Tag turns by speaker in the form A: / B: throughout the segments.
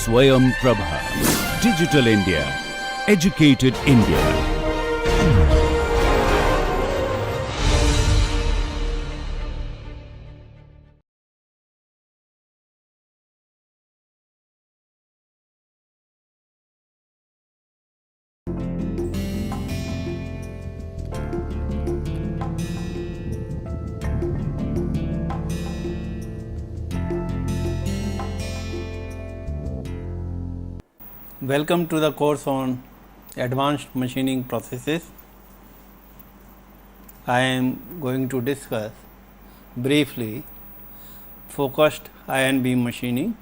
A: Swayam Prabha. Digital India. Educated India.
B: Welcome to the course on advanced machining processes. I am going to discuss briefly focused ion beam machining.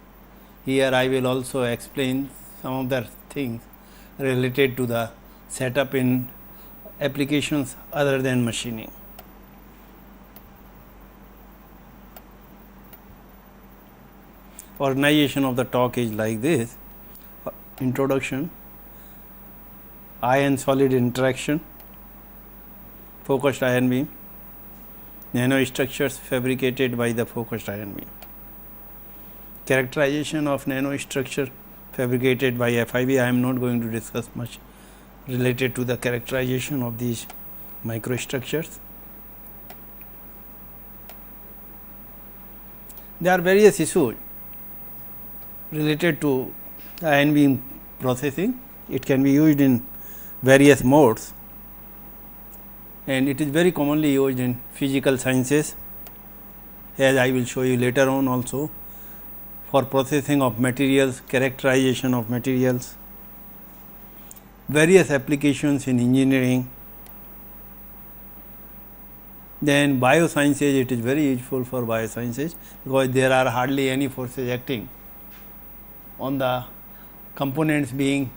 B: Here I will also explain some of the things related to the setup in applications other than machining. Organization of the talk is like this. Introduction, ion solid interaction, focused ion beam, nanostructures fabricated by the focused ion beam, characterization of nanostructure fabricated by FIB. I am not going to discuss much related to the characterization of these microstructures. There are various issues related to ion beam processing. It can be used in various modes and it is very commonly used in physical sciences, as I will show you later on also, for processing of materials, characterization of materials, various applications in engineering. Then biosciences, it is very useful for biosciences because there are hardly any forces acting on the components being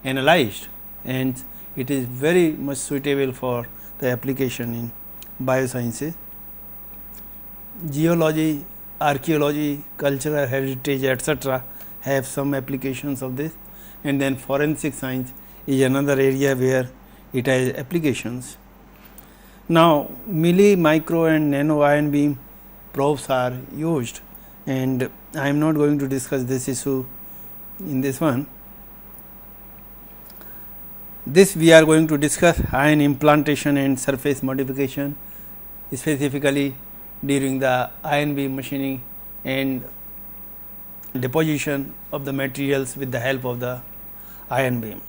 B: analyzed, and it is very much suitable for the application in biosciences. Geology, archaeology, cultural heritage, etc. have some applications of this, and then forensic science is another area where it has applications. Now, milli, micro and nano ion beam probes are used, and I am not going to discuss this issue in this one. This we are going to discuss ion implantation and surface modification, specifically during the ion beam machining and deposition of the materials with the help of the ion beam.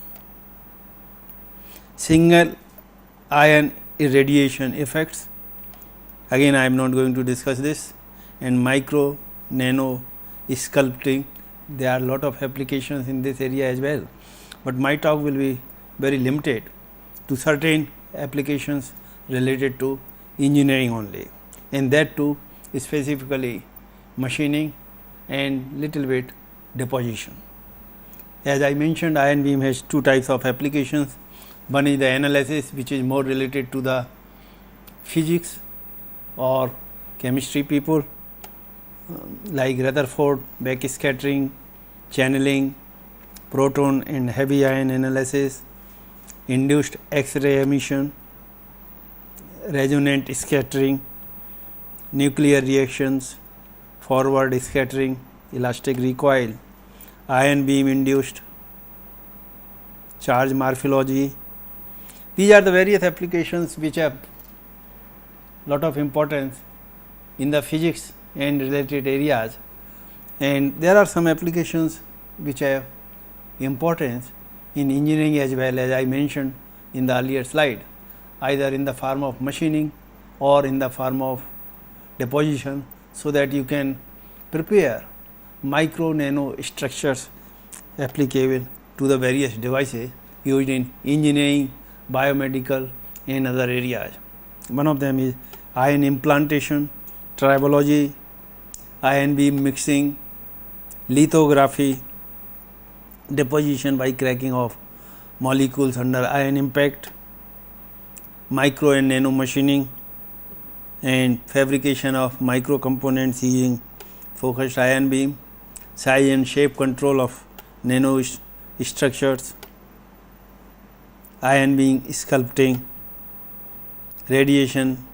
B: Single ion irradiation effects, again I am not going to discuss this, and micro nano sculpting. There are a lot of applications in this area as well, but my talk will be very limited to certain applications related to engineering only, and that too specifically machining and little bit deposition. As I mentioned, ion beam has two types of applications. One is the analysis, which is more related to the physics or chemistry people, like Rutherford, backscattering, channeling, proton and heavy ion analysis, induced X-ray emission, resonant scattering, nuclear reactions, forward scattering, elastic recoil, ion beam induced charge morphology. These are the various applications which have lot of importance in the physics and related areas, and there are some applications which have importance in engineering as well, as I mentioned in the earlier slide, either in the form of machining or in the form of deposition, so that you can prepare micro nano structures applicable to the various devices used in engineering, biomedical and other areas. One of them is ion implantation, tribology, ion beam mixing, lithography, deposition by cracking of molecules under ion impact, micro and nano machining, and fabrication of micro components using focused ion beam, size and shape control of nano structures, ion beam sculpting, radiation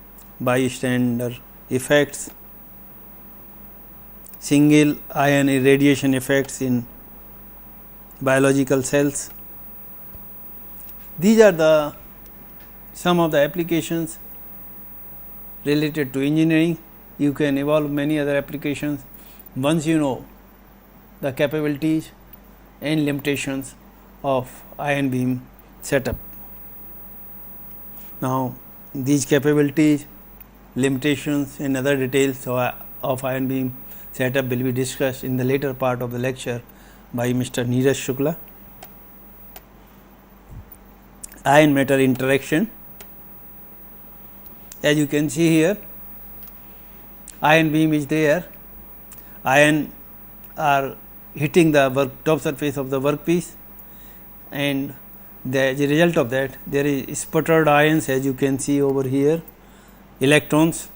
B: bystander effects, single ion irradiation effects in biological cells. These are some of the applications related to engineering. You can evolve many other applications once you know the capabilities and limitations of ion beam setup. Now, these capabilities, limitations and other details of ion beam setup will be discussed in the later part of the lecture by Mr. Neeraj Shukla. Ion matter interaction. As you can see here, ion beam is there, ion are hitting the top surface of the workpiece, and as a result of that there is sputtered ions, as you can see over here, electrons,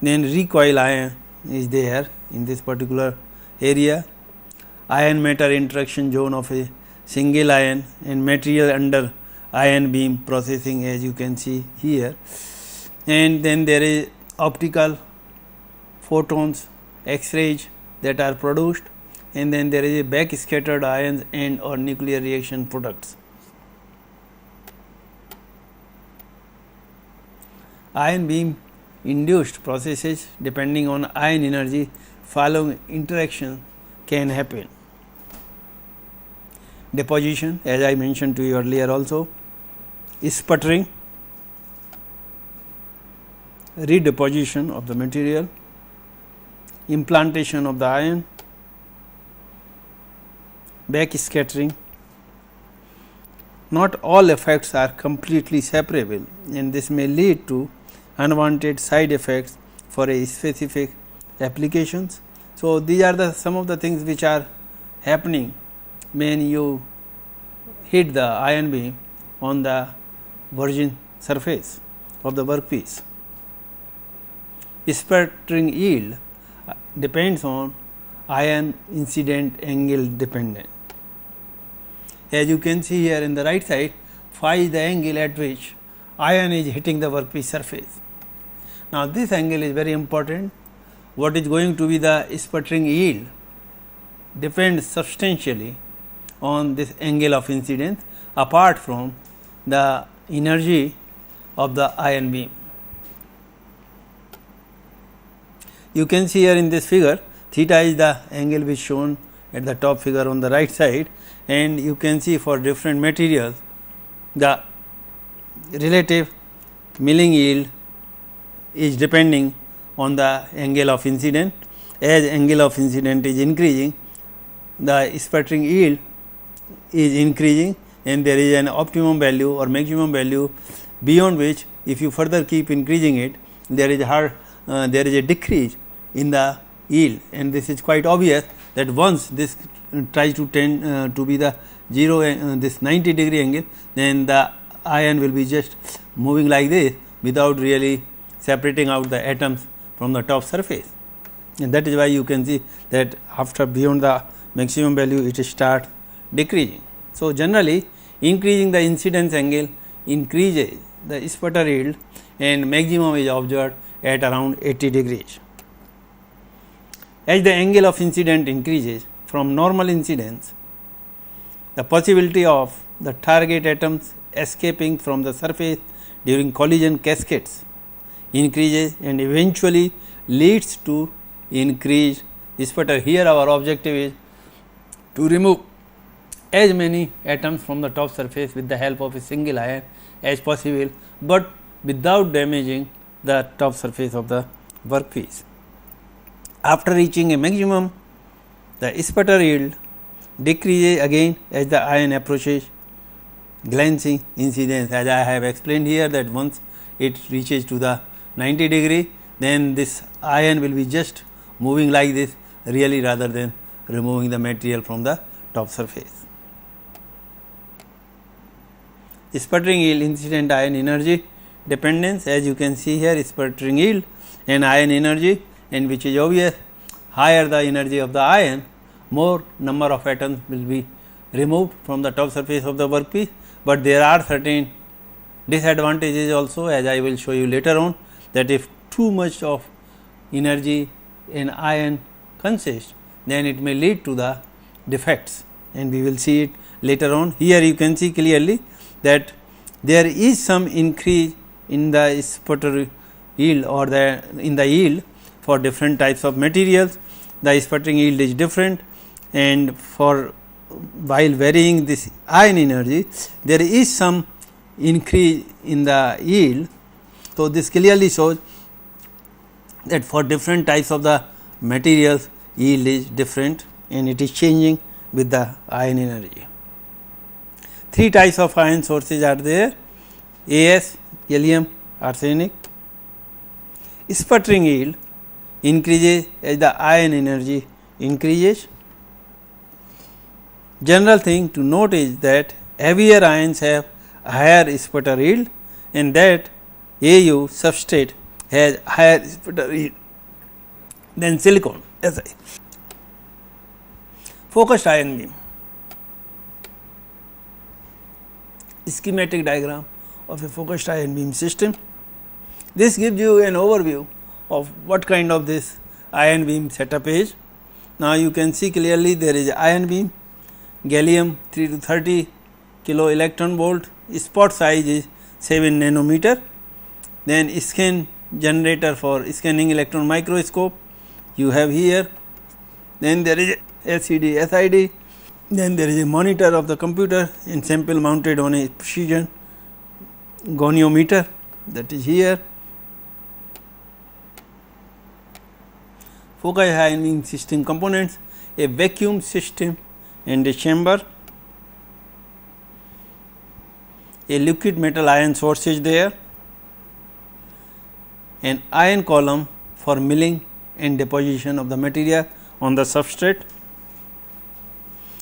B: then recoil ion is there in this particular area, ion matter interaction zone of a single ion, and material under ion beam processing, as you can see here, and then there is optical photons, X-rays that are produced, and then there is a back scattered ions and or nuclear reaction products. Ion beam induced processes depending on ion energy following interaction can happen. Deposition, as I mentioned to you earlier also, sputtering, redeposition of the material, implantation of the ion, back scattering. Not all effects are completely separable, and this may lead to unwanted side effects for a specific applications. So, these are some of the things which are happening when you hit the ion beam on the virgin surface of the workpiece. Sputtering yield depends on ion incident angle dependent. As you can see here in the right side, phi is the angle at which ion is hitting the workpiece surface. Now, this angle is very important. What is going to be the sputtering yield depends substantially on this angle of incidence apart from the energy of the ion beam. You can see here in this figure, theta is the angle which shown at the top figure on the right side, and you can see for different materials the relative milling yield is depending on the angle of incidence. As angle of incidence is increasing, the sputtering yield is increasing, and there is an optimum value or maximum value beyond which if you further keep increasing it, there is a decrease in the yield, and this is quite obvious that once this tries to tend to be the 0 this 90 degree angle, then the ion will be just moving like this without really separating out the atoms from the top surface, and that is why you can see that after beyond the maximum value it starts decreasing. So, generally increasing the incidence angle increases the sputter yield, and maximum is observed at around 80 degrees. As the angle of incidence increases from normal incidence, the possibility of the target atoms escaping from the surface during collision cascades increases and eventually leads to increased sputter. Here our objective is to remove as many atoms from the top surface with the help of a single ion as possible, but without damaging the top surface of the workpiece. After reaching a maximum, the sputter yield decreases again as the ion approaches glancing incidence, as I have explained here that once it reaches to the 90 degree, then this ion will be just moving like this really rather than removing the material from the top surface. Sputtering yield, incident ion energy dependence, as you can see here, sputtering yield and ion energy, and which is obvious, higher the energy of the ion, more number of atoms will be removed from the top surface of the workpiece, but there are certain disadvantages also, as I will show you later on, that if too much of energy in ion consists, then it may lead to the defects and we will see it later on. Here you can see clearly that there is some increase in the sputter yield or in the yield for different types of materials. The sputtering yield is different, and for while varying this ion energy, there is some increase in the yield. So, this clearly shows that for different types of the materials, yield is different and it is changing with the ion energy. Three types of ion sources are there: As, gallium, arsenic. Sputtering yield increases as the ion energy increases. General thing to note is that heavier ions have higher sputter yield, and that Au substrate has higher sputter yield than silicon. Focused ion beam. Schematic diagram of a focused ion beam system. This gives you an overview of what kind of this ion beam setup is. Now, you can see clearly there is ion beam, gallium 3 to 30 kilo electron volt, spot size is 7 nanometer, then scan generator for scanning electron microscope you have here, then there is LCD SID, then there is a monitor of the computer and sample mounted on a precision goniometer, that is here. Focused ion beam system components: a vacuum system and a chamber, a liquid metal ion source is there, an ion column for milling and deposition of the material on the substrate,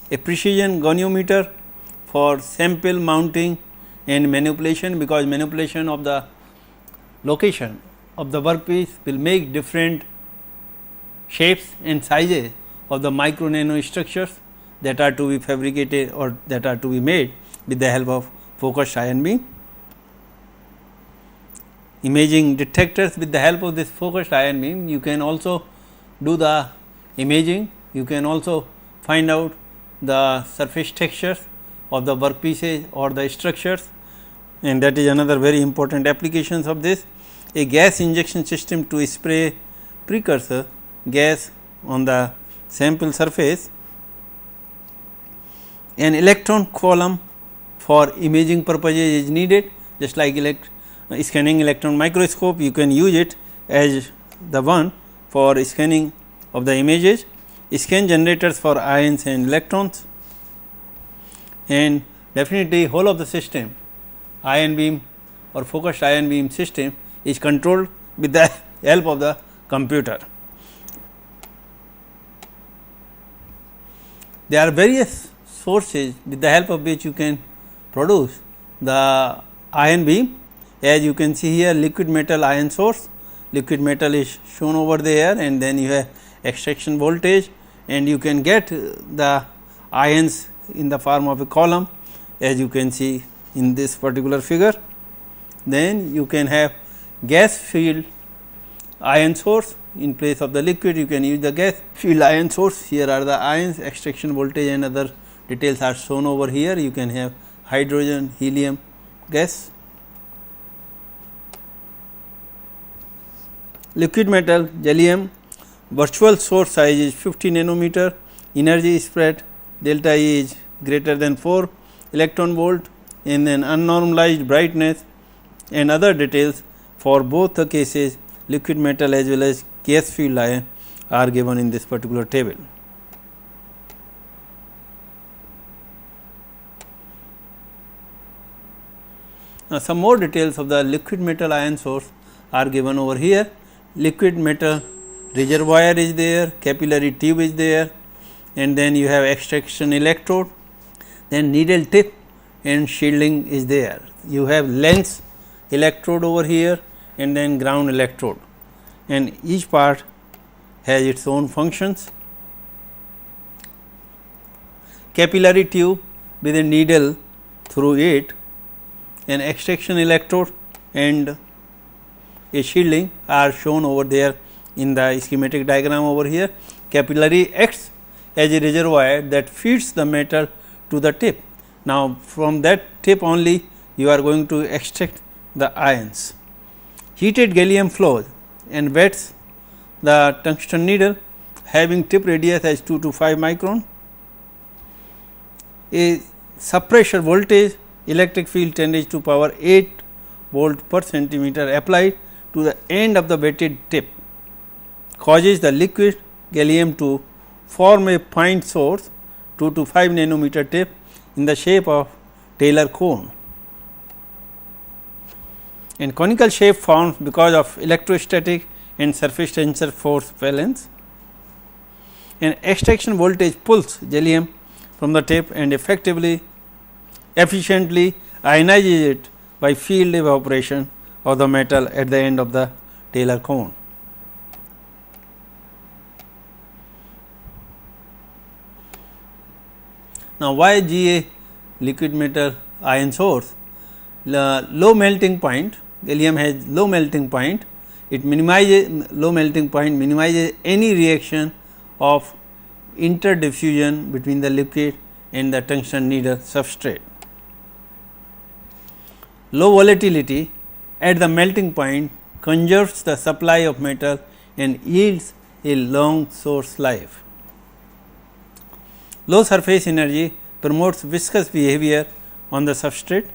B: a precision goniometer for sample mounting and manipulation, because manipulation of the location of the workpiece will make different shapes and sizes of the micro nano structures that are to be fabricated or that are to be made with the help of focused ion beam. Imaging detectors: with the help of this focused ion beam, you can also do the imaging, you can also find out the surface textures of the workpieces or the structures, and that is another very important applications of this. A gas injection system to spray precursor gas on the sample surface, an electron column for imaging purposes is needed, just like scanning electron microscope, you can use it as the one for scanning of the images, scan generators for ions and electrons, and definitely whole of the system ion beam or focused ion beam system is controlled with the help of the computer. There are various sources with the help of which you can produce the ion beam. As you can see here, liquid metal ion source, liquid metal is shown over there, and then you have extraction voltage, and you can get the ions in the form of a column, as you can see in this particular figure. Then you can have gas filled ion source. In place of the liquid, you can use the gas filled ion source. Here are the ions, extraction voltage and other details are shown over here. You can have hydrogen, helium gas. Liquid metal gallium, virtual source size is 50 nanometer, energy spread delta E is greater than 4 electron volt, and then unnormalized brightness and other details for both the cases, liquid metal as well as gas filled ion, are given in this particular table. Now, some more details of the liquid metal ion source are given over here. Liquid metal reservoir is there, capillary tube is there, and then you have extraction electrode, then needle tip and shielding is there. You have lens electrode over here and then ground electrode, and each part has its own functions. Capillary tube with a needle through it, an extraction electrode and a shielding are shown over there in the schematic diagram over here. Capillary acts as a reservoir that feeds the metal to the tip. Now, from that tip only you are going to extract the ions. Heated gallium flows and wets the tungsten needle having tip radius as 2 to 5 micron. A suppressor voltage electric field 10 raised to power 8 volt per centimeter applied to the end of the wetted tip causes the liquid gallium to form a point source 2 to 5 nanometer tip in the shape of Taylor cone, and conical shape forms because of electrostatic and surface tensor force balance. And extraction voltage pulls gallium from the tip and efficiently ionizes it by field evaporation of the metal at the end of the Taylor cone. Now, why Ga liquid metal ion source? Low melting point, gallium has low melting point, it minimizes low melting point minimizes any reaction of interdiffusion between the liquid and the tungsten needle substrate. Low volatility at the melting point conserves the supply of metal and yields a long source life. Low surface energy promotes viscous behavior on the substrate.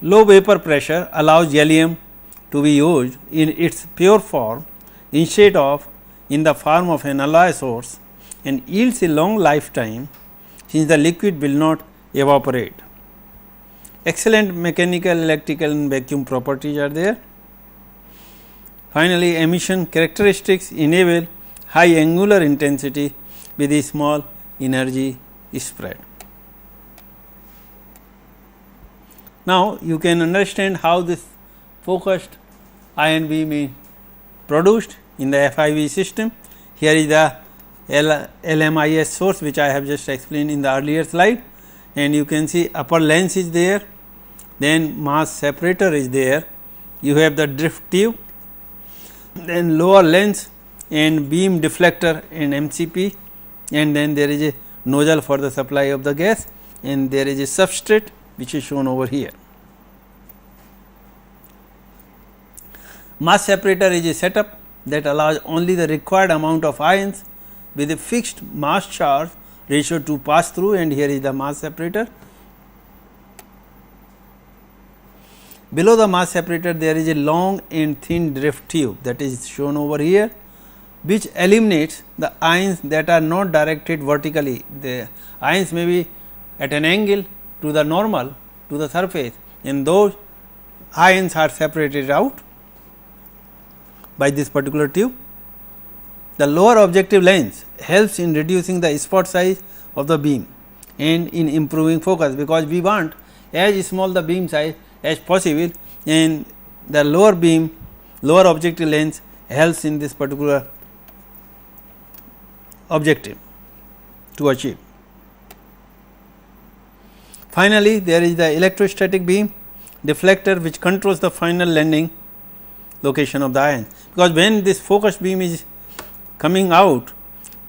B: Low vapor pressure allows gallium to be used in its pure form instead of in the form of an alloy source and yields a long lifetime since the liquid will not evaporate. Excellent mechanical, electrical and vacuum properties are there. Finally, emission characteristics enable high angular intensity with a small energy spread. Now, you can understand how this focused ion beam is produced in the FIV system. Here is the LMIS source which I have just explained in the earlier slide, and you can see upper lens is there, then mass separator is there, you have the drift tube, then lower lens and beam deflector and MCP, and then there is a nozzle for the supply of the gas, and there is a substrate which is shown over here. Mass separator is a setup that allows only the required amount of ions with a fixed mass charge ratio to pass through, and here is the mass separator. Below the mass separator there is a long and thin drift tube that is shown over here, which eliminates the ions that are not directed vertically. The ions may be at an angle to the normal to the surface, and those ions are separated out by this particular tube. The lower objective lens helps in reducing the spot size of the beam and in improving focus, because we want as small the beam size as possible, and the lower objective lens helps in this particular objective to achieve. Finally, there is the electrostatic beam deflector which controls the final landing location of the ion, because when this focused beam is coming out,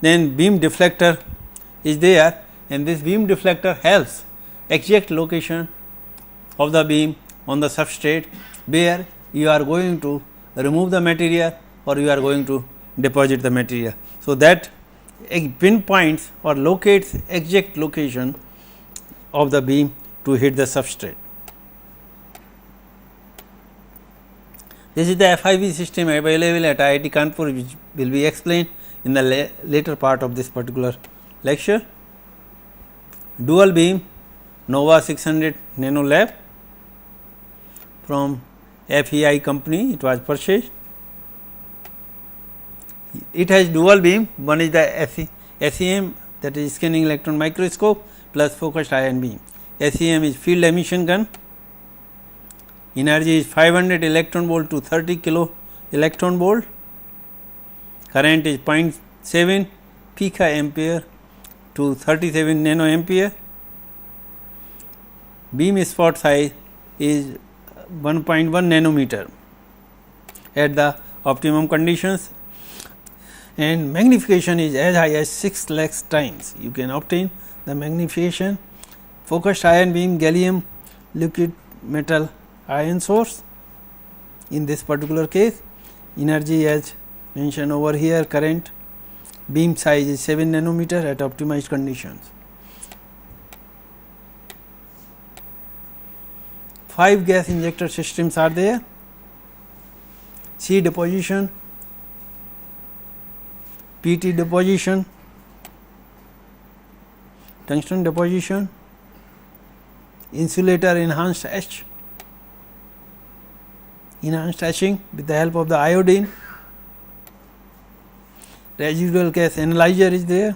B: then beam deflector is there, and this beam deflector helps exact location of the beam on the substrate where you are going to remove the material or you are going to deposit the material. So, that pinpoints or locates exact location of the beam to hit the substrate. This is the FIV system available at IIT Kanpur, which will be explained in the later part of this particular lecture. Dual beam Nova 600 Nano Lab from FEI company, it was purchased. It has dual beam, one is the SEM, that is scanning electron microscope, plus focused ion beam. SEM is field emission gun. Energy is 500 electron volt to 30 kilo electron volt. Current is 0.7 pica ampere to 37 nano ampere. Beam spot size is 1.1 nanometer at the optimum conditions, and magnification is as high as 6 lakhs times. You can obtain the magnification. Focused ion beam gallium liquid metal ion source. In this particular case, energy as mentioned over here, current beam size is 7 nanometer at optimized conditions. 5 gas injector systems are there. C deposition, PT deposition, tungsten deposition, insulator enhanced etch, enhanced etching with the help of the iodine, residual gas analyzer is there,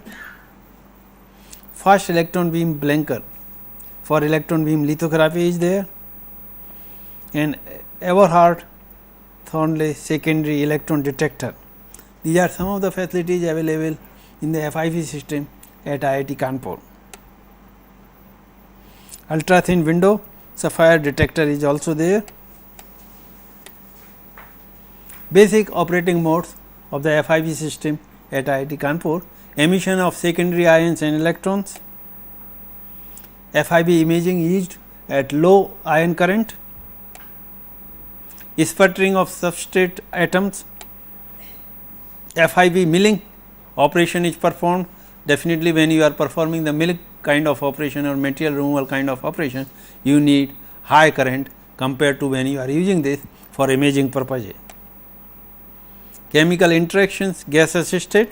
B: fast electron beam blanker for electron beam lithography is there, and Everhard Thornley secondary electron detector. These are some of the facilities available in the FIV system at IIT Kanpur. Ultra thin window sapphire detector is also there. Basic operating modes of the FIV system at IIT Kanpur: emission of secondary ions and electrons, FIV imaging used at low ion current, sputtering of substrate atoms, FIV milling operation is performed. Definitely when you are performing the milling kind of operation or material removal kind of operation, you need high current compared to when you are using this for imaging purposes. Chemical interactions, gas assisted,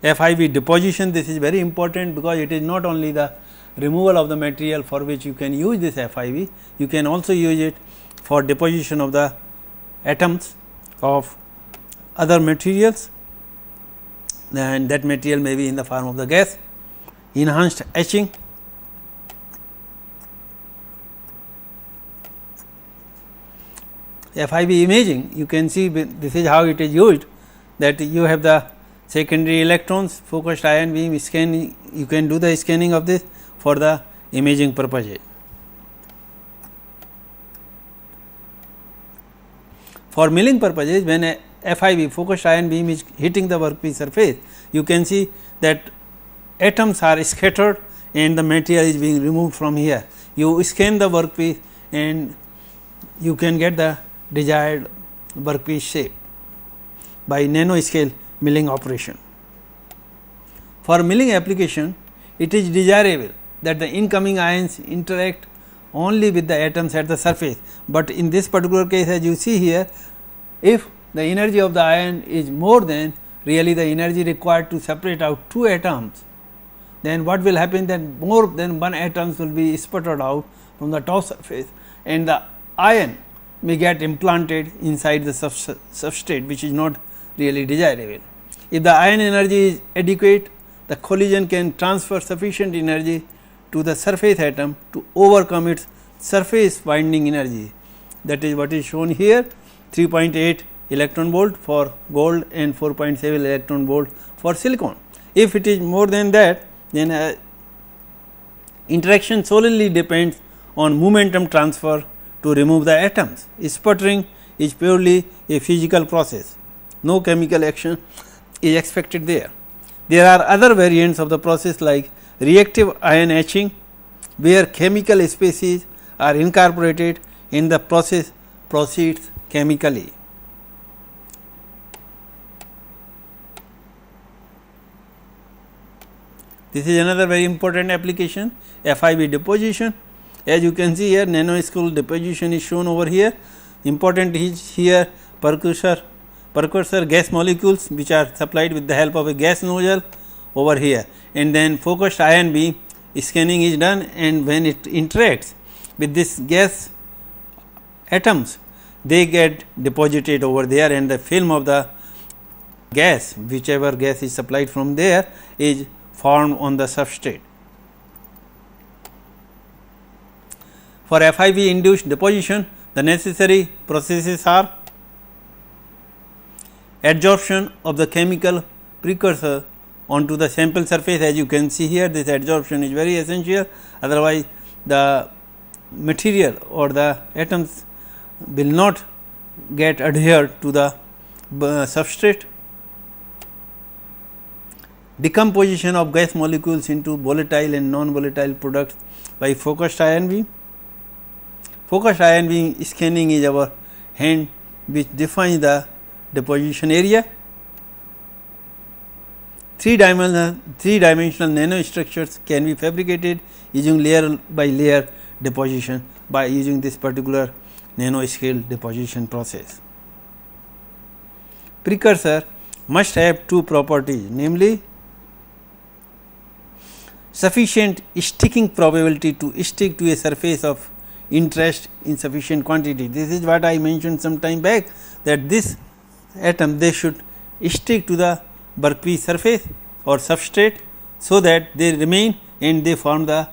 B: FIV deposition. This is very important because it is not only the removal of the material for which you can use this FIV, you can also use it for deposition of the atoms of other materials, and that material may be in the form of the gas. Enhanced etching, FIV imaging, you can see this is how it is used, that you have the secondary electrons, focused ion beam scanning, you can do the scanning of this for the imaging purposes. For milling purposes, when a FIV focused ion beam is hitting the workpiece surface, you can see that atoms are scattered and the material is being removed from here. You scan the workpiece and you can get the desired workpiece shape by nanoscale milling operation. For milling application, it is desirable that the incoming ions interact only with the atoms at the surface, but in this particular case, as you see here, if the energy of the ion is more than really the energy required to separate out 2 atoms, then what will happen, then more than 1 atoms will be sputtered out from the top surface and the ion may get implanted inside the substrate, which is not really desirable. If the ion energy is adequate, the collision can transfer sufficient energy to the surface atom to overcome its surface binding energy. That is what is shown here, 3.8 electron volt for gold and 4.7 electron volt for silicon. If it is more than that, then interaction solely depends on momentum transfer to remove the atoms. Sputtering is purely a physical process, no chemical action is expected there. There are other variants of the process like reactive ion etching, where chemical species are incorporated in the process proceeds chemically. This is another very important application, FIV deposition. As you can see here, nanoscale deposition is shown over here. Important is here precursor gas molecules which are supplied with the help of a gas nozzle over here, and then focused ion beam scanning is done, and when it interacts with this gas atoms, they get deposited over there, and the film of the gas, whichever gas is supplied from there, is formed on the substrate. For FIV induced deposition, the necessary processes are adsorption of the chemical precursor onto the sample surface. As you can see here, this adsorption is very essential, otherwise the material or the atoms will not get adhered to the substrate. decomposition of gas molecules into volatile and non-volatile products by focused ion beam. Focused ion beam scanning is our hand which defines the deposition area. Three-dimensional nanostructures can be fabricated using layer by layer deposition by using this particular nanoscale deposition process. Precursor must have two properties, namely sufficient sticking probability to stick to a surface of interest in sufficient quantity. This is what I mentioned some time back, that this atom they should stick to the workpiece surface or substrate, so that they remain and they form the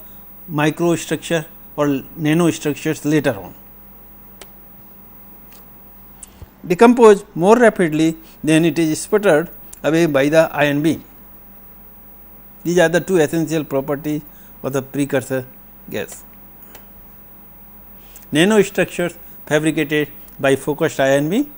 B: microstructure or nanostructures later on. Decompose more rapidly than it is sputtered away by the ion beam. These are the two essential properties of the precursor gas. Nanostructures fabricated by focused ion beam.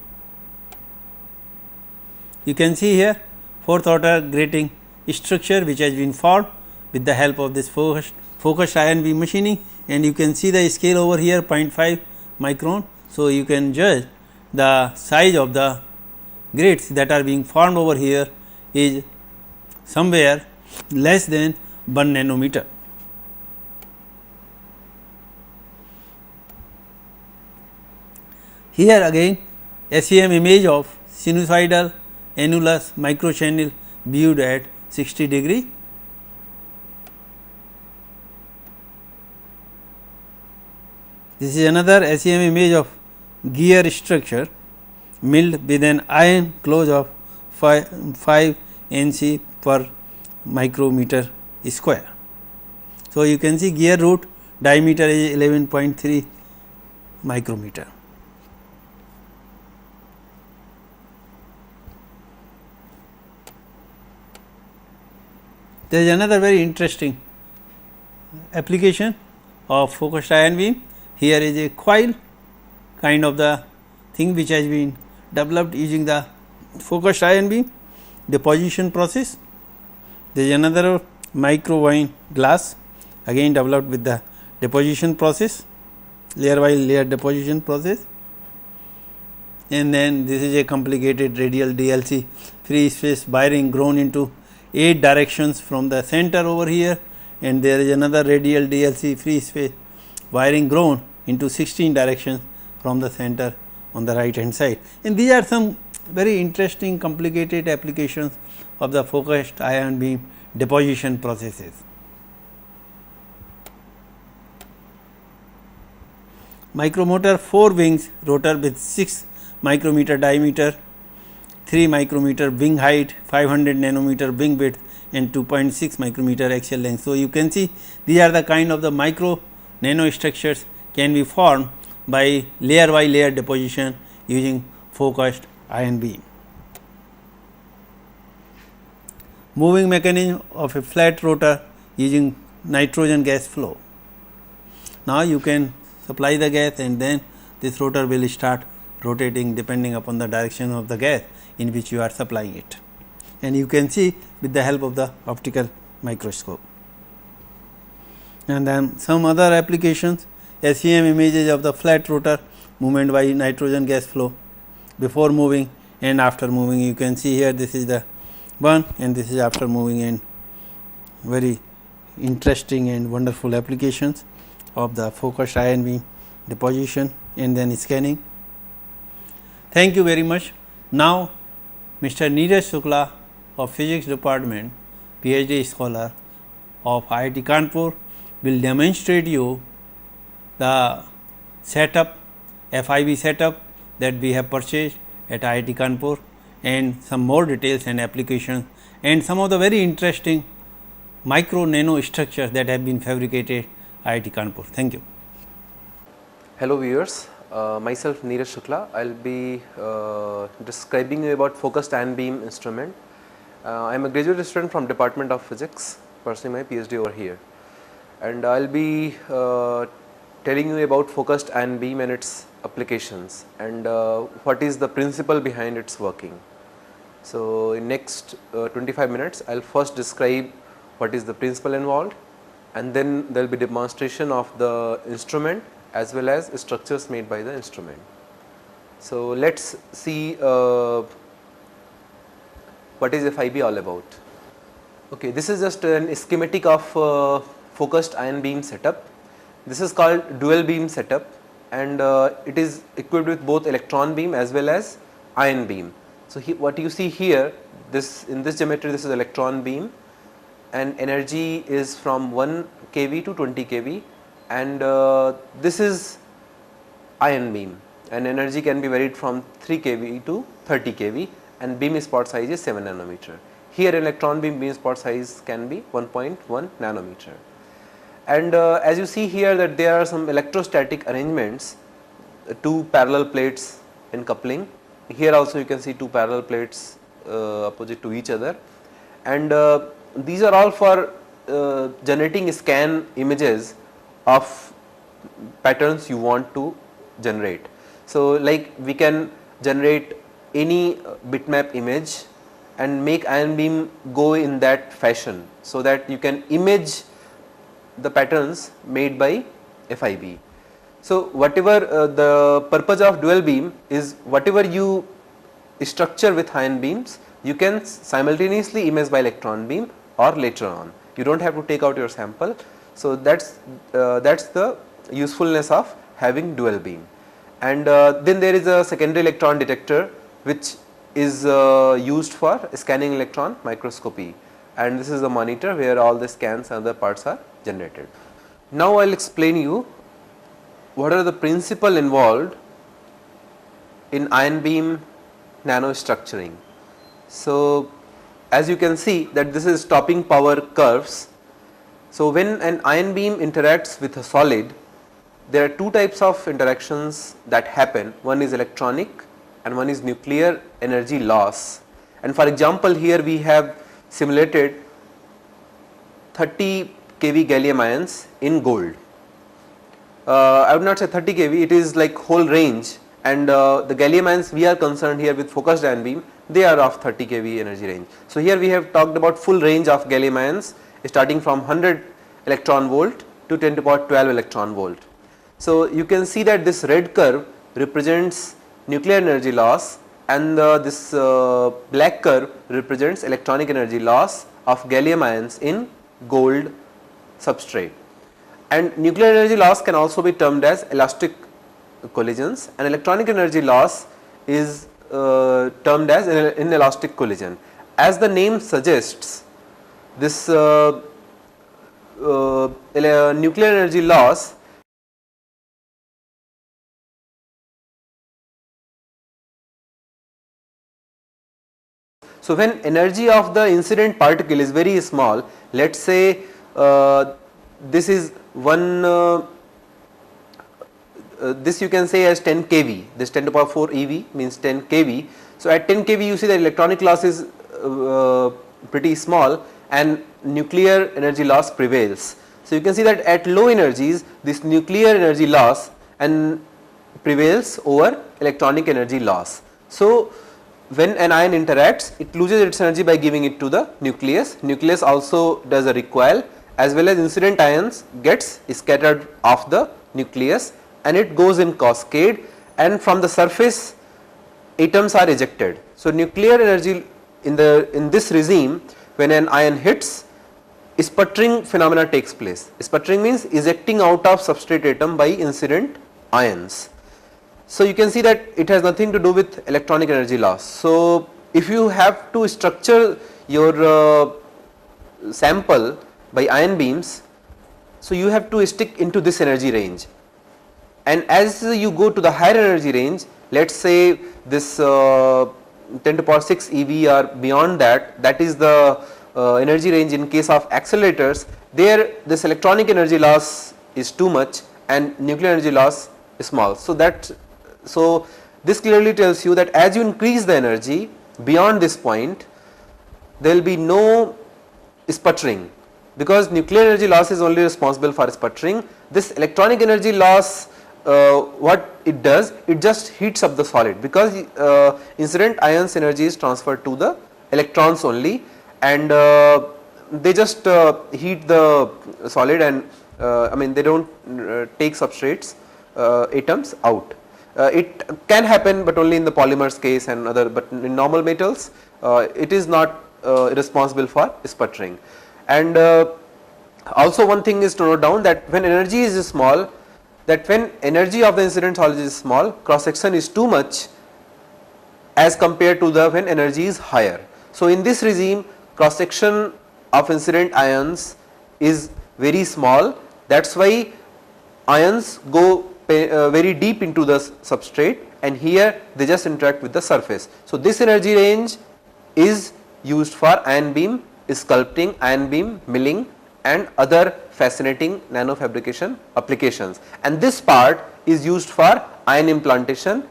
B: You can see here fourth order grating structure which has been formed with the help of this focused ion beam machining, and you can see the scale over here 0.5 micron. So, you can judge the size of the grades that are being formed over here is somewhere less than 1 nanometer. Here again SEM image of sinusoidal annulus microchannel viewed at 60 degree. This is another SEM image of gear structure milled with an iron close of 5 Nc per micrometer square. So, you can see gear root diameter is 11.3 micrometer. There is another very interesting application of focused ion beam. Here is a coil kind of the thing which has been developed using the focused ion beam deposition process. There is another micro wine glass again developed with the deposition process, layer by layer deposition process, and then this is a complicated radial DLC free space wiring grown into 8 directions from the center over here, and there is another radial DLC free space wiring grown into 16 directions from the center on the right hand side. And these are some very interesting complicated applications of the focused ion beam deposition processes. Micromotor 4 wings rotor with 6 micrometer diameter, 3 micrometer wing height, 500 nanometer wing width and 2.6 micrometer axial length. So, you can see these are the kind of the micro nanostructures can be formed by layer deposition using focused ion beam. Moving mechanism of a flat rotor using nitrogen gas flow. Now, you can supply the gas and then this rotor will start rotating depending upon the direction of the gas in which you are supplying it, and you can see with the help of the optical microscope. And then some other applications, SEM images of the flat rotor movement by nitrogen gas flow before moving and after moving. You can see here this is the one and this is after moving, and very interesting and wonderful applications of the focused ion beam deposition and then scanning. Thank you very much. Now, Mr. Neeraj Shukla of Physics Department, PhD scholar of IIT Kanpur, will demonstrate you the setup, FIB setup that we have purchased at IIT Kanpur, and some more details and applications and some of the very interesting micro nano structures that have been fabricated at IIT Kanpur. Thank you.
C: Hello viewers, myself Neeraj Shukla. I will be describing you about focused ion beam instrument. I am a graduate student from Department of Physics, pursuing my PhD over here, and I will be telling you about focused ion beam and its applications and what is the principle behind its working. So in next 25 minutes I will first describe what is the principle involved, and then there will be demonstration of the instrument as well as structures made by the instrument. So let us see what is FIB all about. Okay, this is just an schematic of focused ion beam setup. This is called dual beam setup, and it is equipped with both electron beam as well as ion beam. So what you see here, in this geometry, this is electron beam, and energy is from 1 kV to 20 kV, and this is ion beam, and energy can be varied from 3 kV to 30 kV, and beam spot size is 7 nanometer. Here electron beam spot size can be 1.1 nanometer. And as you see here that there are some electrostatic arrangements, two parallel plates in coupling. Here also you can see two parallel plates opposite to each other, and these are all for generating scan images of patterns you want to generate. So like we can generate any bitmap image and make ion beam go in that fashion, so that you can image the patterns made by FIB. So whatever the purpose of dual beam is, whatever you structure with ion beams, you can simultaneously image by electron beam or later on. You do not have to take out your sample. So that's the usefulness of having dual beam. And then there is a secondary electron detector which is used for scanning electron microscopy, and this is a monitor where all the scans and other parts are generated. Now I will explain you what are the principles involved in ion beam nanostructuring. So as you can see that this is stopping power curves. So when an ion beam interacts with a solid, there are two types of interactions that happen. One is electronic and one is nuclear energy loss. And for example, here we have simulated 30 kV gallium ions in gold. I would not say 30 kV, it is like whole range, and the gallium ions we are concerned here with focused ion beam, they are of 30 kV energy range. So here we have talked about full range of gallium ions starting from 100 electron volt to 10 to the power 12 electron volt. So you can see that this red curve represents nuclear energy loss, and this black curve represents electronic energy loss of gallium ions in gold substrate. And nuclear energy loss can also be termed as elastic collisions, and electronic energy loss is termed as inelastic collision. As the name suggests, this nuclear energy loss So when energy of the incident particle is very small, let us say this is this you can say as 10 kV, this 10 to the power 4 eV means 10 kV. So at 10 kV you see that electronic loss is pretty small and nuclear energy loss prevails. So you can see that at low energies this nuclear energy loss and prevails over electronic energy loss. So when an ion interacts, it loses its energy by giving it to the nucleus. Nucleus also does a recoil, as well as incident ions gets scattered off the nucleus and it goes in cascade, and from the surface atoms are ejected. So nuclear energy in this regime, when an ion hits, sputtering phenomena takes place. Sputtering means ejecting out of substrate atom by incident ions. So you can see that it has nothing to do with electronic energy loss. So if you have to structure your sample by ion beams, so you have to stick into this energy range, and as you go to the higher energy range, let us say this 10 to the power 6 eV or beyond that, that is the energy range in case of accelerators. There this electronic energy loss is too much and nuclear energy loss is small. So this clearly tells you that as you increase the energy beyond this point, there will be no sputtering, because nuclear energy loss is only responsible for sputtering. This electronic energy loss what it does, it just heats up the solid, because incident ions energy is transferred to the electrons only, and they just heat the solid, and I mean they do not take substrates atoms out. It can happen, but only in the polymers case and other, but in normal metals it is not responsible for sputtering. And also one thing is to note down that when energy is small, that when energy of the incident solid is small, cross section is too much as compared to the when energy is higher. So in this regime, cross section of incident ions is very small, that is why ions go very deep into the substrate, and here they just interact with the surface. So this energy range is used for ion beam sculpting, ion beam milling and other fascinating nano fabrication applications, and this part is used for ion implantation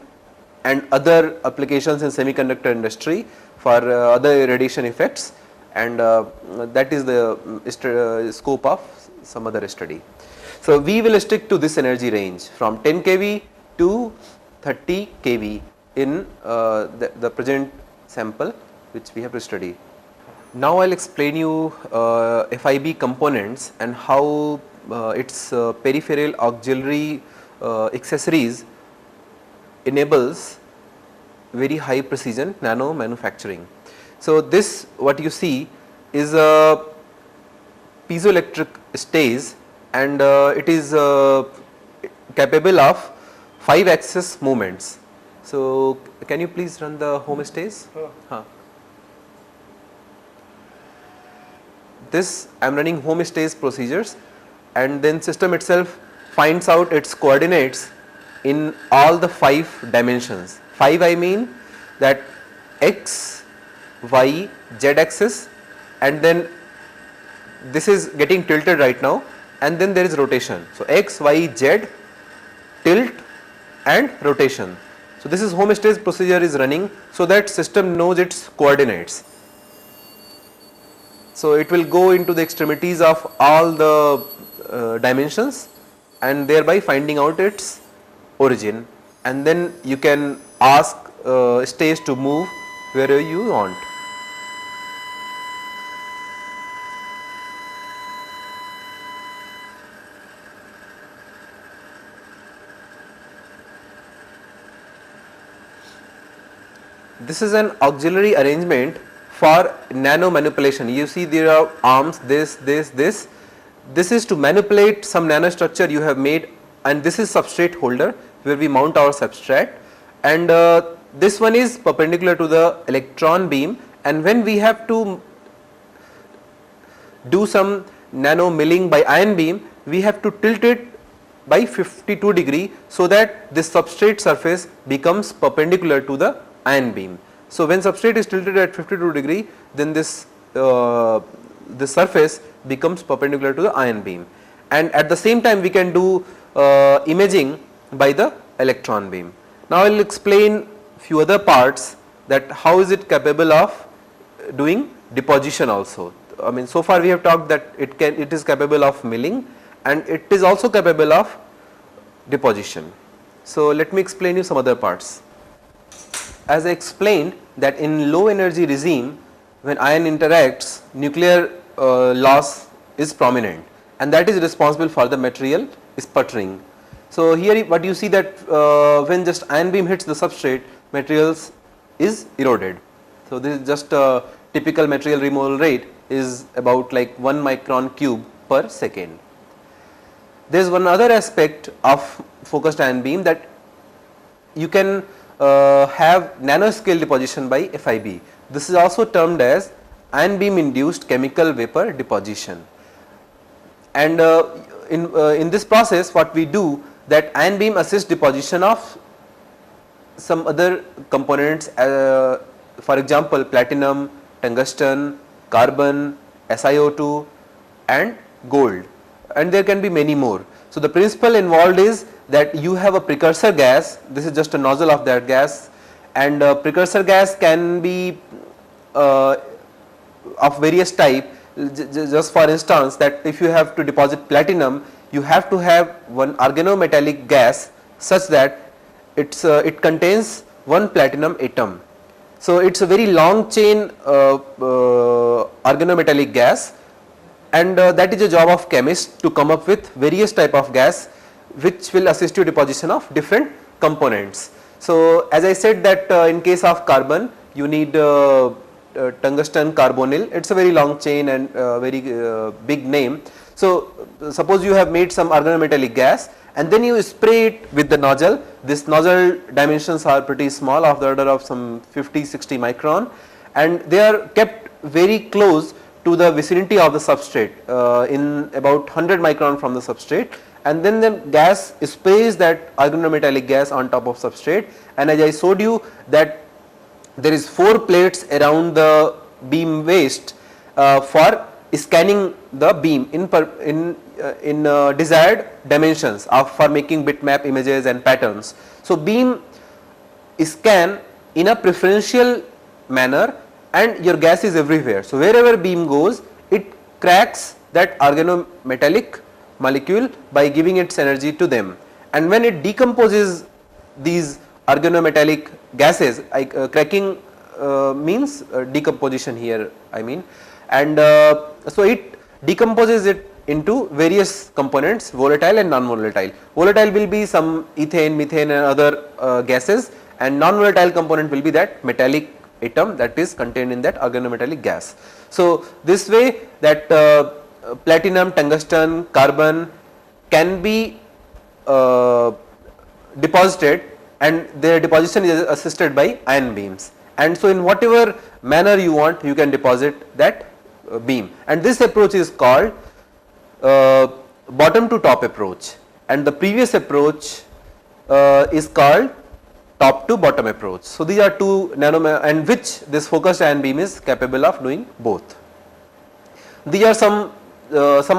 C: and other applications in semiconductor industry for other radiation effects, and that is the scope of some other study. So we will stick to this energy range from 10 kV to 30 kV in the present sample which we have to study. Now I will explain you FIB components and how its peripheral auxiliary accessories enables very high precision nano manufacturing. So this what you see is a piezoelectric stage, and it is capable of 5 axis movements. So can you please run the home stage? This I am running home stage procedures, and then system itself finds out its coordinates in all the 5 dimensions. 5 I mean that x, y, z axis, and then this is getting tilted right now, and then there is rotation. So x, y, z, tilt and rotation. So this is home stage procedure is running, so that system knows its coordinates. So it will go into the extremities of all the dimensions and thereby finding out its origin, and then you can ask stage to move wherever you want. This is an auxiliary arrangement for nano manipulation. You see there are arms, this. This is to manipulate some nanostructure you have made, and this is substrate holder where we mount our substrate, and this one is perpendicular to the electron beam, and when we have to do some nano milling by ion beam, we have to tilt it by 52 degree so that this substrate surface becomes perpendicular to the ion beam. So when substrate is tilted at 52 degree, then this surface becomes perpendicular to the ion beam, and at the same time we can do imaging by the electron beam. Now I will explain few other parts, that how is it capable of doing deposition also. I mean, so far we have talked that it is capable of milling, and it is also capable of deposition. So let me explain you some other parts. As I explained that in low energy regime, when ion interacts, nuclear loss is prominent, and that is responsible for the material sputtering. So here what you see that when just ion beam hits the substrate, materials is eroded. So this is just a typical material removal rate is about like 1 micron cube per second. There is one other aspect of focused ion beam, that you can have nanoscale deposition by FIB. This is also termed as ion beam induced chemical vapor deposition, and in this process what we do, that ion beam assists deposition of some other components, for example platinum, tungsten, carbon, SiO2 and gold, and there can be many more. So the principle involved is that you have a precursor gas, this is just a nozzle of that gas, and precursor gas can be of various type. Just for instance, that if you have to deposit platinum, you have to have one organometallic gas such that it contains one platinum atom. So it's a very long chain organometallic gas, and that is a job of chemist to come up with various type of gas which will assist you deposition of different components. So as I said that in case of carbon you need tungsten carbonyl, it's a very long chain and very big name. So suppose you have made some organometallic gas and then you spray it with the nozzle. This nozzle dimensions are pretty small, of the order of some 50-60 micron, and they are kept very close to the vicinity of the substrate in about 100 micron from the substrate, and then the gas sprays that organometallic gas on top of substrate. And as I showed you that there is 4 plates around the beam waist for scanning the beam in desired dimensions for making bitmap images and patterns. So beam scan in a preferential manner and your gas is everywhere. So wherever beam goes, it cracks that organometallic molecule by giving its energy to them, and when it decomposes these organometallic gases, cracking means decomposition here I mean, and so it decomposes it into various components, volatile and non-volatile. Volatile will be some ethane, methane and other gases, and non-volatile component will be that metallic atom that is contained in that organometallic gas. So this way that platinum, tungsten, carbon can be deposited, and their deposition is assisted by ion beams, and so in whatever manner you want you can deposit that beam, and this approach is called bottom to top approach, and the previous approach is called top to bottom approach. So these are two and which this focused ion beam is capable of doing both. These are some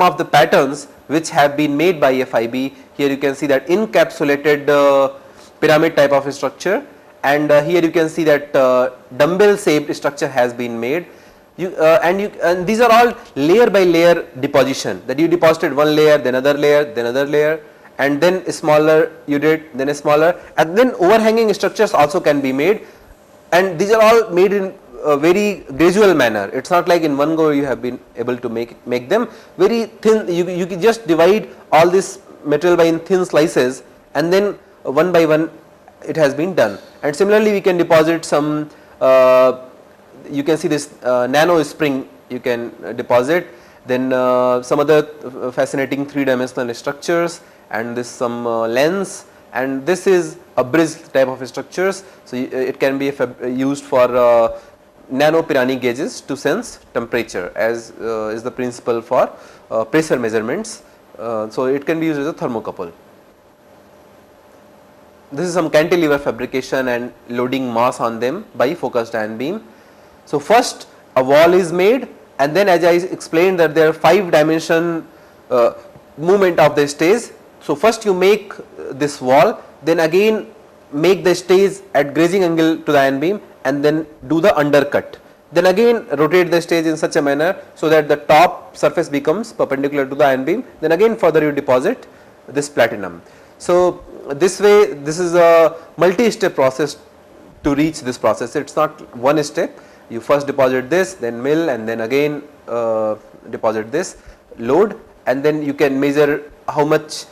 C: of the patterns which have been made by FIB. Here you can see that encapsulated pyramid type of structure, and here you can see that dumbbell shaped structure has been made. And these are all layer by layer deposition, that you deposited one layer, then another layer, and then a smaller you did, then a smaller, and then overhanging structures also can be made, and these are all made in a very gradual manner. It's not like in one go you have been able to make them very thin. You can just divide all this material by in thin slices, and then one by one it has been done. And similarly we can deposit some you can see this nano spring you can deposit, then some other fascinating 3-dimensional structures, and this some lens, and this is a bridge type of structures. So it can be used for nano Pirani gauges to sense temperature, as is the principle for pressure measurements. So it can be used as a thermocouple. This is some cantilever fabrication and loading mass on them by focused ion beam. So first a wall is made, and then as I explained that there are 5-dimension movement of the stage. So first you make this wall, then again make the stage at grazing angle to the ion beam, and then do the undercut. Then again rotate the stage in such a manner so that the top surface becomes perpendicular to the ion beam. Then again further you deposit this platinum. So this way, this is a multi-step process to reach this process. It's not one step. You first deposit this, then mill, and then again deposit this, load, and then you can measure how much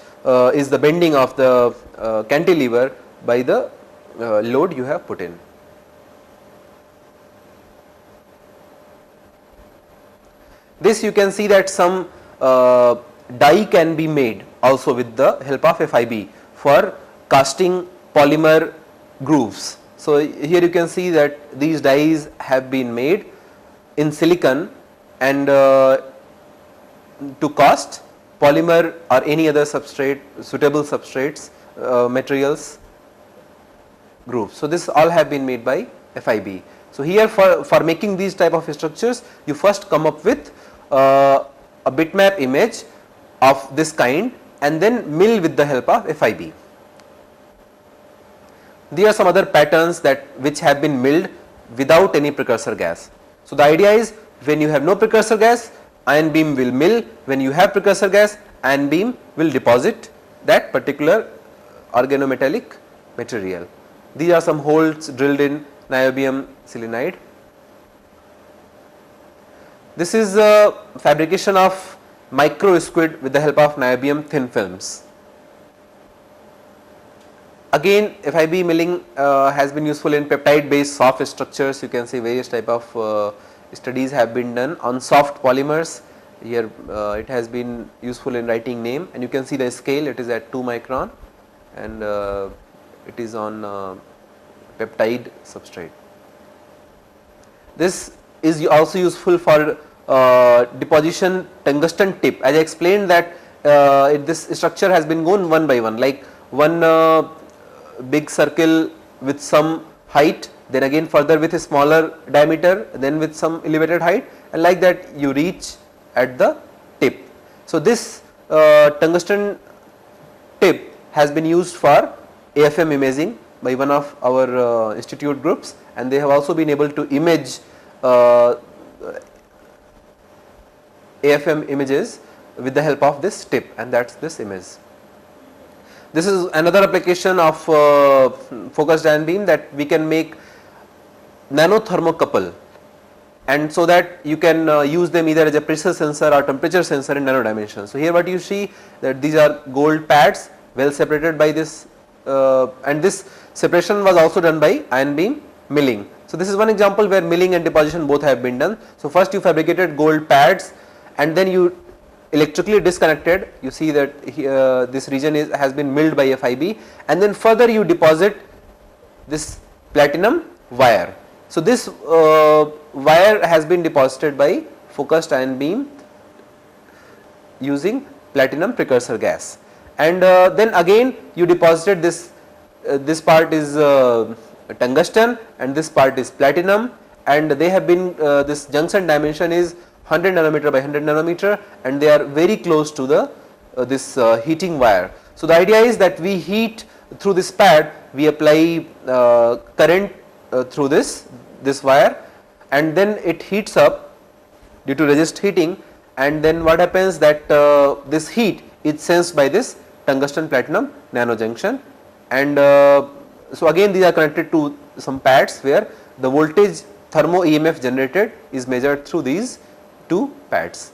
C: is the bending of the cantilever by the load you have put in. This you can see that some die can be made also with the help of FIB for casting polymer grooves. So here you can see that these dies have been made in silicon, and to cast polymer or any other substrate, suitable substrates, materials, grooves. So this all have been made by FIB. So here for making these type of structures, you first come up with a bitmap image of this kind, and then mill with the help of FIB. There are some other patterns which have been milled without any precursor gas. So the idea is, when you have no precursor gas, ion beam will mill. When you have precursor gas, ion beam will deposit that particular organometallic material. These are some holes drilled in niobium selenide. This is a fabrication of micro squid with the help of niobium thin films. Again, FIB milling has been useful in peptide based soft structures. You can see various type of studies have been done on soft polymers. Here it has been useful in writing name, and you can see the scale, it is at 2 micron, and it is on peptide substrate. This is also useful for deposition tungsten tip. As I explained that this structure has been gone one by one, like one big circle with some height, then again further with a smaller diameter, then with some elevated height, and like that you reach at the tip. So this tungsten tip has been used for AFM imaging by one of our institute groups, and they have also been able to image AFM images with the help of this tip, and that is this image. This is another application of focused ion beam, that we can make nano thermocouple, and so that you can use them either as a pressure sensor or temperature sensor in nano dimensions. So here what you see, that these are gold pads well separated by this, and this separation was also done by ion beam milling. So this is one example where milling and deposition both have been done. So first you fabricated gold pads, and then you electrically disconnected. You see that here this region has been milled by FIB, and then further you deposit this platinum wire. So this wire has been deposited by focused ion beam using platinum precursor gas, and then again you deposited this. This part is tungsten and this part is platinum, and they have been this junction dimension is 100 nanometer by 100 nanometer, and they are very close to the this heating wire. So the idea is that we heat through this pad, we apply current through this wire, and then it heats up due to resist heating, and then what happens that this heat is sensed by this tungsten platinum nano junction, and so again these are connected to some pads where the voltage thermo EMF generated is measured through these two pads.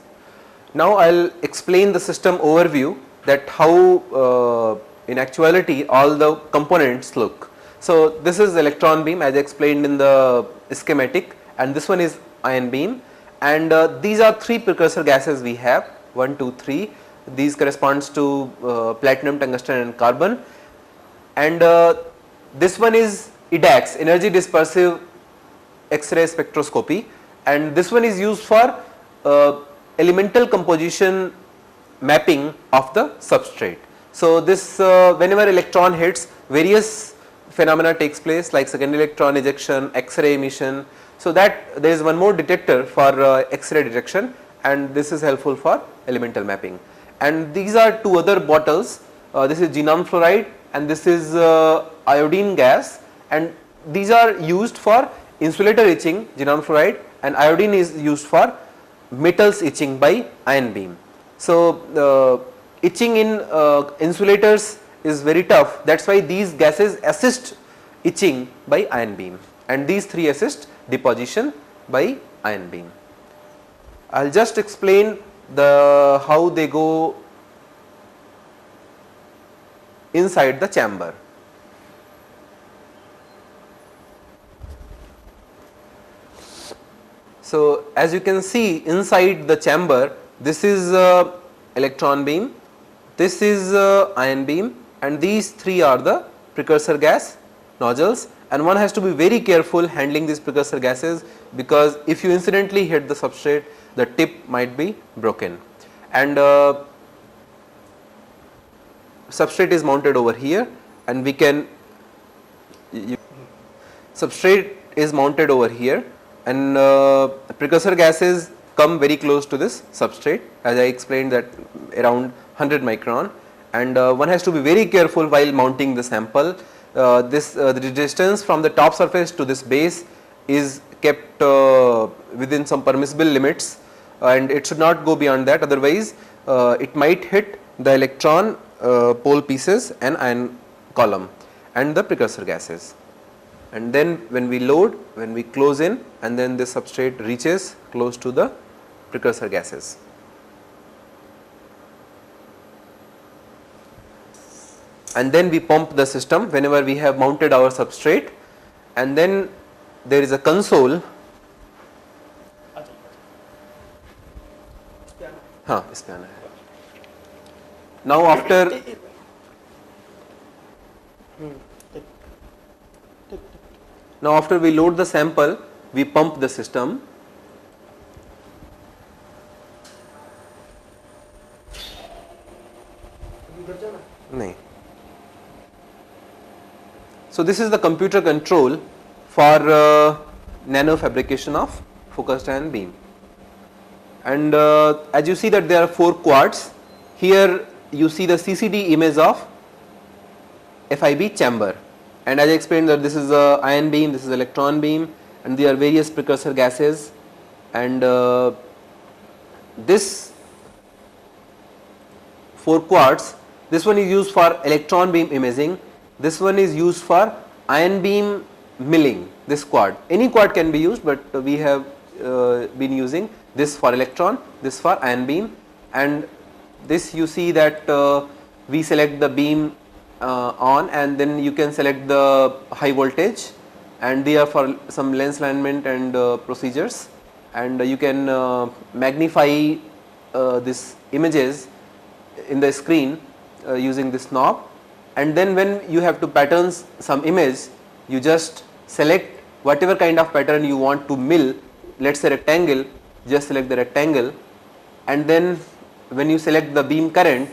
C: Now I will explain the system overview, that how in actuality all the components look. So this is electron beam as explained in the schematic, and this one is ion beam, and these are three precursor gases we have, 1, 2, 3. These corresponds to platinum, tungsten and carbon, and this one is EDAX, energy dispersive X-ray spectroscopy, and this one is used for elemental composition mapping of the substrate. So this whenever electron hits, various phenomena takes place like secondary electron ejection, X-ray emission. So that there is one more detector for X-ray detection, and this is helpful for elemental mapping. And these are two other bottles, this is xenon fluoride and this is iodine gas, and these are used for insulator etching, xenon fluoride, and iodine is used for metals etching by ion beam. So etching in insulators is very tough, that is why these gases assist etching by ion beam, and these three assist deposition by ion beam. I will just explain the how they go inside the chamber. So as you can see inside the chamber, this is electron beam, this is ion beam, and these three are the precursor gas nozzles, and one has to be very careful handling these precursor gases, because if you incidentally hit the substrate, the tip might be broken. And substrate is mounted over here, and we can substrate is mounted over here, and precursor gases come very close to this substrate, as I explained that around 100 micron, and one has to be very careful while mounting the sample. The distance from the top surface to this base is kept within some permissible limits, and it should not go beyond that, otherwise it might hit the electron pole pieces and ion column and the precursor gases. And then when we load, when we close in, and then this substrate reaches close to the precursor gases. And then we pump the system whenever we have mounted our substrate, and then there is a console. हाँ इस पे आना है. Now after we load the sample, we pump the system. नहीं. So this is the computer control for nano fabrication of focused ion beam. And as you see that there are 4 quads. Here you see the CCD image of FIB chamber, and as I explained that this is a ion beam, this is electron beam, and there are various precursor gases, and this 4 quads, this one is used for electron beam imaging, this one is used for ion beam milling. This quad, any quad can be used, but we have been using this for electron, this for ion beam. And this you see that we select the beam on, and then you can select the high voltage, and they are for some lens alignment and procedures, and you can magnify these images in the screen using this knob. And then when you have to pattern some image, you just select whatever kind of pattern you want to mill. Let's say rectangle, just select the rectangle, and then when you select the beam current,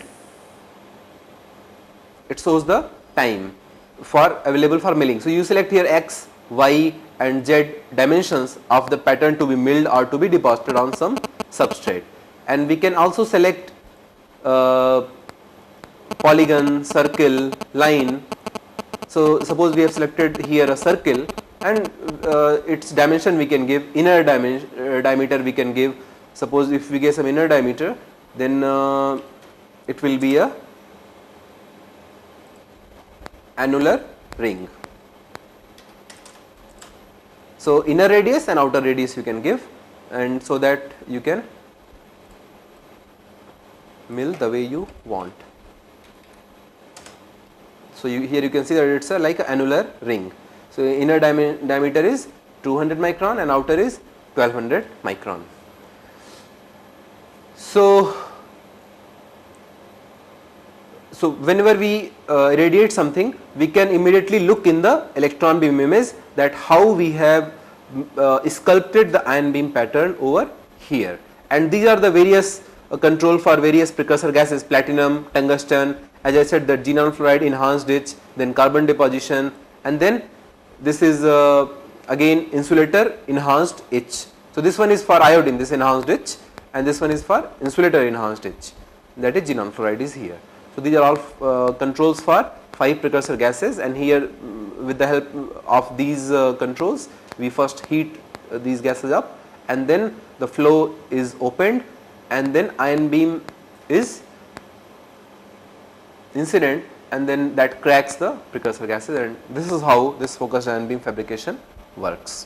C: it shows the time for available for milling. So you select here X, Y and Z dimensions of the pattern to be milled or to be deposited on some substrate. And we can also select polygon, circle, line. So suppose we have selected here a circle, and its dimension we can give, inner diameter we can give. Suppose if we give some inner diameter, then it will be a annular ring. So inner radius and outer radius you can give, and so that you can mill the way you want. So here you can see that it's like an annular ring. So inner diameter is 200 micron and outer is 1200 micron. So whenever we irradiate something, we can immediately look in the electron beam image that how we have sculpted the ion beam pattern over here. And these are the various control for various precursor gases: platinum, tungsten, as I said, the xenon fluoride enhanced etch, then carbon deposition, and then this is again insulator enhanced etch. So this one is for iodine, this enhanced etch, and this one is for insulator enhanced etch, that is xenon fluoride is here. So these are all controls for 5 precursor gases, and here with the help of these controls, we first heat these gases up, and then the flow is opened, and then ion beam is incident, and then that cracks the precursor gases, and this is how this focused ion beam fabrication works.